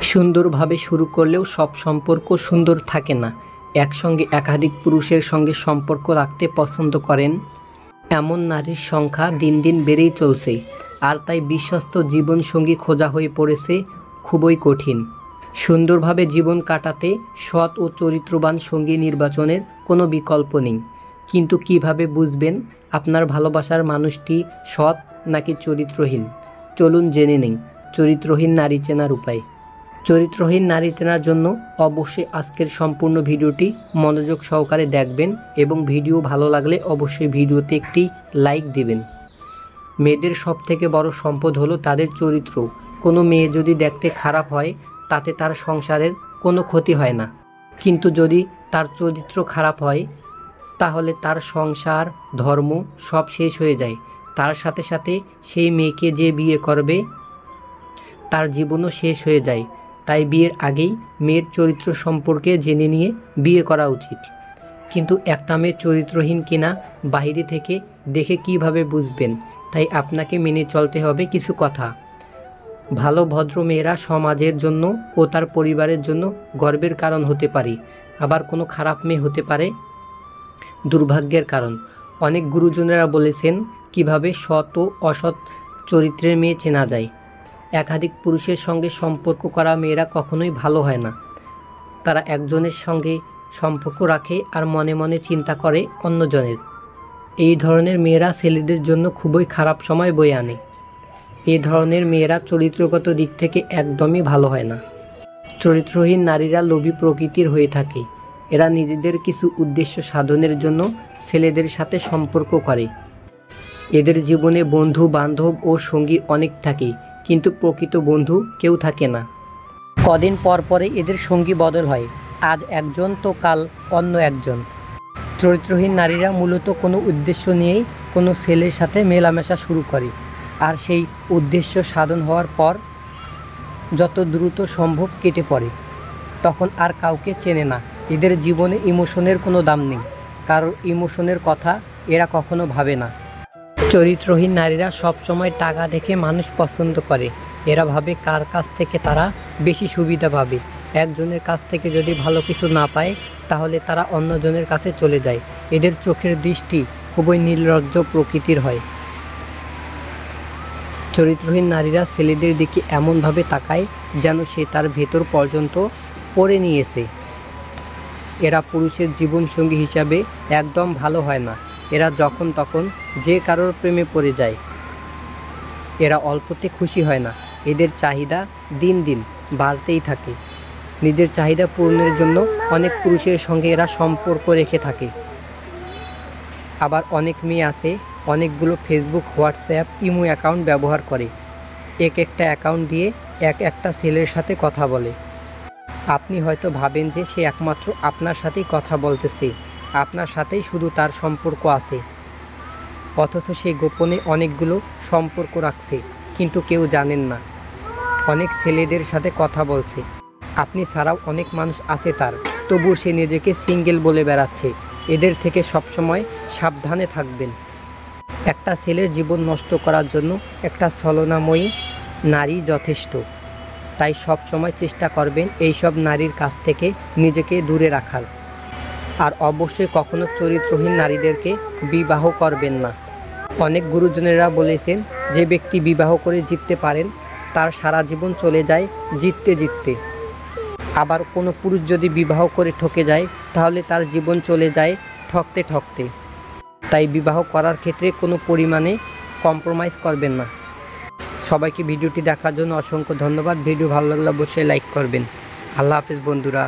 সুন্দরভাবে শুরু করলেও সব সম্পর্ক সুন্দর থাকে না। একসঙ্গে একাধিক পুরুষের সঙ্গে সম্পর্ক রাখতে পছন্দ করেন এমন নারীর সংখ্যা দিন দিন বেড়েই চলছে। আর তাই বিশ্বস্ত জীবনসঙ্গী খোঁজা হয়ে পড়েছে খুবই কঠিন। সুন্দরভাবে জীবন কাটাতে সৎ ও চরিত্রবান সঙ্গী নির্বাচনের কোনো বিকল্প নেই। কিন্তু কিভাবে বুঝবেন আপনার ভালোবাসার মানুষটি সৎ নাকি চরিত্রহীন? চলুন জেনে নিন চরিত্রহীন নারী চেনার উপায়। চরিত্রহীন নারী চেনার জন্য অবশ্যই আজকের সম্পূর্ণ ভিডিওটি মনোযোগ সহকারে দেখবেন এবং ভিডিও ভালো লাগলে অবশ্যই ভিডিওতে একটি লাইক দিবেন। মেয়েদের সবথেকে বড় সম্পদ হলো তাদের চরিত্র। কোনো মেয়ে যদি দেখতে খারাপ হয় তাতে তার সংসারের কোনো ক্ষতি হয় না, কিন্তু যদি তার চরিত্র খারাপ হয় তাহলে তার সংসার, ধর্ম সব শেষ হয়ে যায়। তার সাথে সাথে সেই মেয়েকে যে বিয়ে করবে তার জীবনও শেষ হয়ে যায়। তাই বিয়ের আগেই মেয়ের চরিত্র সম্পর্কে জেনে নিয়ে বিয়ে করা উচিত। কিন্তু একটা মেয়ে চরিত্রহীন কিনা বাইরে থেকে দেখে কিভাবে বুঝবেন? তাই আপনাকে মেনে চলতে হবে কিছু কথা। ভালো ভদ্র মেয়েরা সমাজের জন্য ও তার পরিবারের জন্য গর্বের কারণ হতে পারে, আবার কোনো খারাপ মেয়ে হতে পারে দুর্ভাগ্যের কারণ। অনেক গুরুজনেরা বলেছেন কিভাবে সৎ ও অসৎ চরিত্রের মেয়ে চেনা যায়। একাধিক পুরুষের সঙ্গে সম্পর্ক করা মেয়েরা কখনোই ভালো হয় না। তারা একজনের সঙ্গে সম্পর্ক রাখে আর মনে মনে চিন্তা করে অন্যজনের। এই ধরনের মেয়েরা ছেলেদের জন্য খুবই খারাপ সময় বয়ে আনে। এই ধরনের মেয়েরা চরিত্রগত দিক থেকে একদমই ভালো হয় না। চরিত্রহীন নারীরা লোভী প্রকৃতির হয়ে থাকে। এরা নিজেদের কিছু উদ্দেশ্য সাধনের জন্য ছেলেদের সাথে সম্পর্ক করে। এদের জীবনে বন্ধু বান্ধব ও সঙ্গী অনেক থাকে, কিন্তু প্রকৃত বন্ধু কেউ থাকে না। কদিন পর পরে এদের সঙ্গী বদল হয়, আজ একজন তো কাল অন্য একজন। চরিত্রহীন নারীরা মূলত কোনো উদ্দেশ্য নিয়েই কোনো ছেলের সাথে মেলামেশা শুরু করে, আর সেই উদ্দেশ্য সাধন হওয়ার পর যত দ্রুত সম্ভব কেটে পড়ে। তখন আর কাউকে চেনে না। এদের জীবনে ইমোশনের কোনো দাম নেই, কারোর ইমোশনের কথা এরা কখনো ভাবে না। চরিত্রহীন নারীরা সবসময় টাকা দেখে মানুষ পছন্দ করে। এরা ভাবে কার কাছ থেকে তারা বেশি সুবিধা পাবে। একজনের কাছ থেকে যদি ভালো কিছু না পায় তাহলে তারা অন্যজনের কাছে চলে যায়। এদের চোখের দৃষ্টি খুবই নির্লজ্জ প্রকৃতির হয়। চরিত্রহীন নারীরা ছেলেদের দিকে এমনভাবে তাকায় যেন সে তার ভেতর পর্যন্ত পড়ে নিয়েছে। এরা পুরুষের জীবনসঙ্গী হিসাবে একদম ভালো হয় না। এরা যখন তখন যে কারোর প্রেমে পড়ে যায়। এরা অল্পতে খুশি হয় না। এদের চাহিদা দিন দিন বাড়তেই থাকে। নিজের চাহিদা পূরণের জন্য অনেক পুরুষের সঙ্গে এরা সম্পর্ক রেখে থাকে। আবার অনেক মেয়ে আছে অনেকগুলো ফেসবুক, হোয়াটসঅ্যাপ, ইমো অ্যাকাউন্ট ব্যবহার করে। একটা অ্যাকাউন্ট দিয়ে একটা ছেলের সাথে কথা বলে। আপনি হয়তো ভাবেন যে সে একমাত্র আপনার সাথেই কথা বলতেছে, আপনার সাথেই শুধু তার সম্পর্ক আছে, অথচ সে গোপনে অনেকগুলো সম্পর্ক রাখছে। কিন্তু কেউ জানেন না অনেক ছেলেদের সাথে কথা বলছে। আপনি ছাড়াও অনেক মানুষ আছে তার, তবুও সে নিজেকে সিঙ্গেল বলে বেড়াচ্ছে। এদের থেকে সবসময় সাবধানে থাকবেন। একটা ছেলের জীবন নষ্ট করার জন্য একটা ছলনাময়ী নারী যথেষ্ট। তাই সব সময় চেষ্টা করবেন এইসব নারীর কাছ থেকে নিজেকে দূরে রাখার। আর অবশ্যই কখনো চরিত্রহীন নারীদেরকে বিবাহ করবেন না। অনেক গুরুজনেরা বলেছেন যে ব্যক্তি বিবাহ করে জিততে পারেন তার সারা জীবন চলে যায় জিততে জিততে। আবার কোনো পুরুষ যদি বিবাহ করে ঠকে যায় তাহলে তার জীবন চলে যায় ঠকতে ঠকতে। তাই বিবাহ করার ক্ষেত্রে কোনো পরিমাণে কম্প্রোমাইজ করবেন না। সবাইকে ভিডিওটি দেখার জন্য অসংখ্য ধন্যবাদ। ভিডিও ভালো লাগলে অবশ্যই লাইক করবেন। আল্লাহ হাফেজ বন্ধুরা।